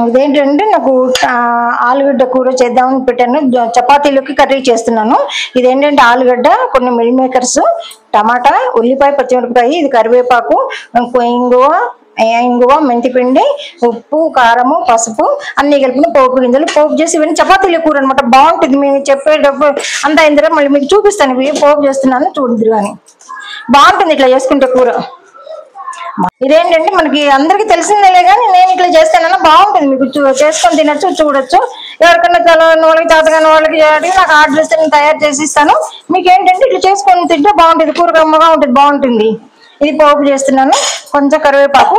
ఇదేంటంటే నాకు ఆలుగడ్డ కూర చేద్దామని పెట్టాను. చపాతీలోకి కర్రీ చేస్తున్నాను. ఇదేంటంటే ఆలుగడ్డ, కొన్ని మిల్ మేకర్స్, టమాటా, ఉల్లిపాయ, పచ్చిమిరపకాయ, ఇది కరివేపాకు, ఇంగువ, మెంతిపిండి, ఉప్పు, కారము, పసుపు అన్ని కలిపిన పోపు గింజలు. పోపు చేసి ఇవన్నీ చపాతీల కూర అనమాట. బాగుంటుంది. మేము చెప్పేటప్పుడు అంతా అయిన తర్వాత మళ్ళీ మీకు చూపిస్తాను. ఇవి పోపు చేస్తున్నాను చూడదురు కానీ బాగుంటుంది ఇట్లా చేసుకుంటే కూర. ఇదేంటంటే మనకి అందరికి తెలిసిందేలే కానీ నేను ఇట్లా చేస్తానన్నా బాగుంటుంది. మీకు చేసుకొని తినచ్చు, చూడొచ్చు. ఎవరికన్నా తెలవని వాళ్ళకి, చేతగాని వాళ్ళకి నాకు ఆర్డర్ ఇస్తే నేను తయారు చేసి ఇస్తాను. మీకు ఏంటంటే ఇట్లా చేసుకొని తింటే బాగుంటుంది. కూర కమ్మగా ఉంటుంది, బాగుంటుంది. ఇది పోపు చేస్తున్నాను. కొంచెం కరివేపాకు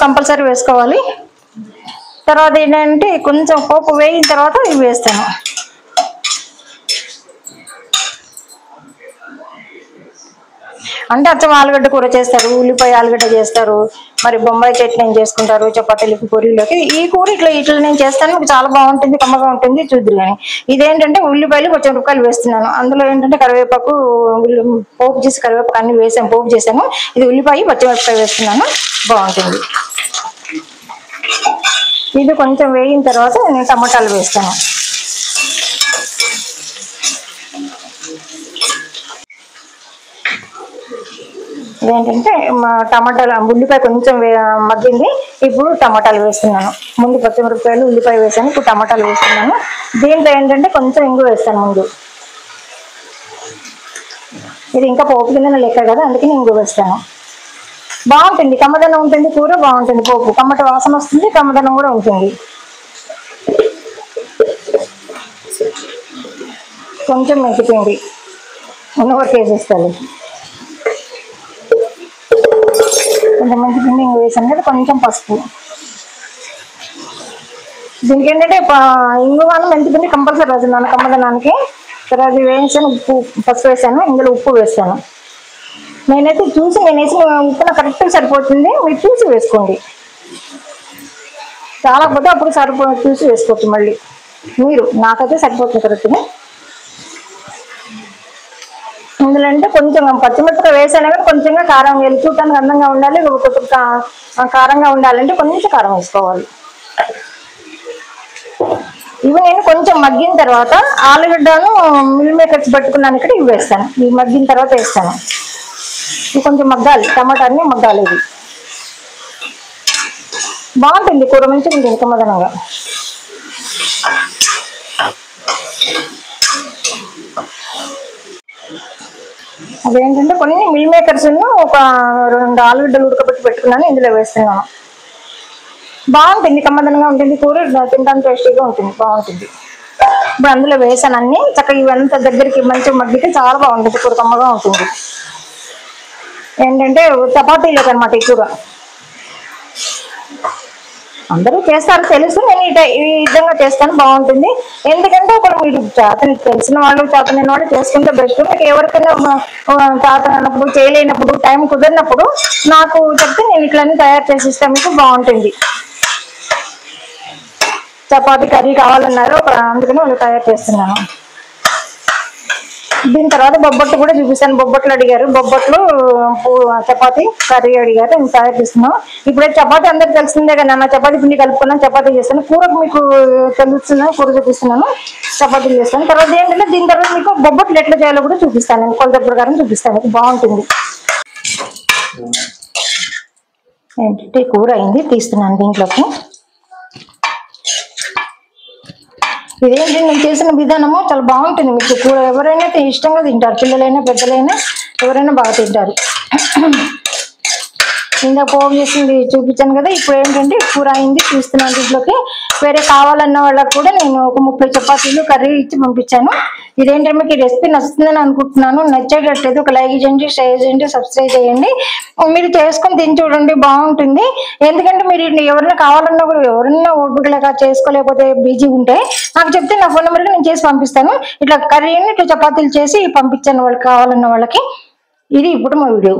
కంపల్సరీ వేసుకోవాలి. తర్వాత ఏంటంటే కొంచెం పోపు వేగిన తర్వాత ఇవి వేస్తాను. అంటే అచ్చం ఆలుగడ్డ కూర చేస్తారు, ఉల్లిపాయ ఆలుగడ్డ చేస్తారు, మరి బొంబాయి చట్నీ చేసుకుంటారు చపాతీలకి, పూరీలోకి. ఈ కూర ఇట్లా నేను చేస్తాను. మీకు చాలా బాగుంటుంది, కమ్మగా ఉంటుంది. చూద్దరు కానీ ఇదేంటంటే ఉల్లిపాయలు, పచ్చిమిరపకాయలు వేస్తున్నాను. అందులో ఏంటంటే కరివేపాకు, పోపు చేసి కరివేపాకు అన్ని వేసాను, పోపు చేశాను. ఇది ఉల్లిపాయ, పచ్చిమిరపకాయ వేస్తున్నాను. బాగుంటుంది. ఇది కొంచెం వేగిన తర్వాత నేను టమాటాలు వేస్తాను. ఇదేంటంటే టమాటాలు, ఉల్లిపాయ కొంచెం మగ్గింది. ఇప్పుడు టమాటాలు వేస్తున్నాను. ముందు పచ్చిమిరపకాయలు, ఉల్లిపాయ వేసాను. ఇప్పుడు టమాటాలు వేస్తున్నాను. దీంట్లో ఏంటంటే కొంచెం ఇంగు వేస్తాను ముందు. ఇది ఇంకా పోపు కింద లెక్క కదా, అందుకని ఇంగు వేస్తాను. బాగుంటుంది, కమ్మదనం ఉంటుంది. కూర బాగుంటుంది. పోపు కమ్మట వాసన వస్తుంది, కమ్మదనం కూడా ఉంటుంది. కొంచెం మెంతిపిండి వరకు వేసేస్తాను. కొంచెం మెంతిపిండి ఇంక వేసాను కదా. కొంచెం పసుపు. దీనికి ఏంటంటే ఇంగువాను మెంతిపిండి కంపల్సరీ వేస్తున్నాను కమ్మదనానికి. తర్వాత అది వేసాను, ఉప్పు, పసుపు వేసాను. ఇందులో ఉప్పు వేస్తాను. నేనైతే చూసి నేను వేసిన ఉప్పు నాకు కరెక్ట్గా సరిపోతుంది. మీరు చూసి వేసుకోండి. చాలా పోతే అప్పుడు చూసి వేసుకోవచ్చు మళ్ళీ మీరు. నాకైతే సరిపోతుంది కరెక్ట్గా. ఇందులో అంటే కొంచెం పచ్చిమిరపకాయ వేసాను కానీ కొంచెంగా కారం వేయాలి. చూడటానికి అందంగా ఉండాలి, కొంచెం కారంగా ఉండాలంటే కొంచెం కారం వేసుకోవాలి. ఇవి నేను కొంచెం మగ్గిన తర్వాత ఆలుగడ్డను, మిల్ మేకర్స్ పెట్టుకున్నాను ఇక్కడ, ఇవి వేస్తాను. ఇవి మగ్గిన తర్వాత వేస్తాను. ఇవి కొంచెం మగ్గాలి, టమాటా అన్ని మగ్గాలి. ఇది బాగుంటుంది కూర, మంచిగా ఉంటుంది కమ్మదనంగా. అదేంటంటే కొన్ని మిల్ మేకర్స్, ఒక 2 ఆలుగడ్డలు ఉడకబెట్టి పెట్టుకున్నాను, ఇందులో వేస్తున్నాను. బాగుంటుంది, కమ్మదనంగా ఉంటుంది కూర. తినడానికి టేస్టీగా ఉంటుంది, బాగుంటుంది. ఇప్పుడు అందులో వేసాను అన్ని. చక్కగా ఇవంతా దగ్గరికి మంచిగా మగ్గితే చాలా బాగుంటుంది కూర, కమ్మగా ఉంటుంది. ఏంటంటే చపాతీలోకి అనమాట ఈ కూర. అందరూ చేస్తారు తెలుసు, నేను ఈ విధంగా చేస్తాను. బాగుంటుంది. ఎందుకంటే ఒకరు మీరు తెలిసిన వాళ్ళు, చేతనైన వాళ్ళు చేసుకుంటే బెస్ట్. మీకు ఎవరికైనా చేతనప్పుడు, చేయలేనప్పుడు, టైం కుదిరినప్పుడు నాకు చెప్తే నేను ఇట్లన్నీ తయారు చేసి ఇస్తాను. మీకు బాగుంటుంది. చపాతీ కర్రీ కావాలన్నారు, అందుకని వాళ్ళు తయారు చేస్తున్నాను. దీని తర్వాత బొబ్బట్లు కూడా చూపిస్తాను. బొబ్బట్లు అడిగారు, బొబ్బట్లు, చపాతీ కర్రీ అడిగారు, నేను తయారు చేస్తున్నాను. ఇప్పుడైతే చపాతీ అందరికి తెలిసిందే కదా, నా చపాతీ పిండి కలుపుకున్నాను, చపాతీ చేస్తాను. కూరకు మీకు తెలుస్తున్నాను, కూర చూపిస్తున్నాను, చపాతీలు చేస్తాను. తర్వాత ఏంటంటే దీని తర్వాత మీకు బొబ్బట్లు ఎట్లా చేయాలో కూడా చూపిస్తాను. నేను కొలత ప్రకారం చూపిస్తాను, బాగుంటుంది. ఏంటంటే కూర అయింది, తీస్తున్నాను దీంట్లోకి. ఇదేంటి నేను చేసిన విధానము చాలా బాగుంటుంది. మీకు కూర ఎవరైనా ఇష్టంగా తింటారు, పిల్లలైనా పెద్దలైనా ఎవరైనా బాగా తింటారు. ఇందాక పోపు చేసింది చూపించాను కదా. ఇప్పుడు ఏంటంటే కూర అయింది, చూస్తున్నాను. దీంట్లోకి వేరే కావాలన్న వాళ్ళకి కూడా నేను ఒక 30 చపాతీలు కర్రీ ఇచ్చి పంపించాను. ఇదేంటంటే మీకు ఈ రెసిపీ నచ్చుతుందని అనుకుంటున్నాను. నచ్చేటట్లేదు ఒక లైక్ చేయండి, షేర్ చేయండి, సబ్స్క్రైబ్ చేయండి. మీరు చేసుకొని తిని చూడండి, బాగుంటుంది. ఎందుకంటే మీరు ఎవరైనా కావాలన్నా కూడా, ఎవరైనా ఓపికలేక చేసుకోలేకపోతే బిజీ ఉంటే నాకు చెప్తే నా ఫోన్ నెంబర్కి నేను చేసి పంపిస్తాను. ఇట్లా కర్రీని, ఇట్లా చపాతీలు చేసి పంపించాను వాళ్ళకి, కావాలన్న వాళ్ళకి. ఇది ఇప్పుడు మా వీడియో.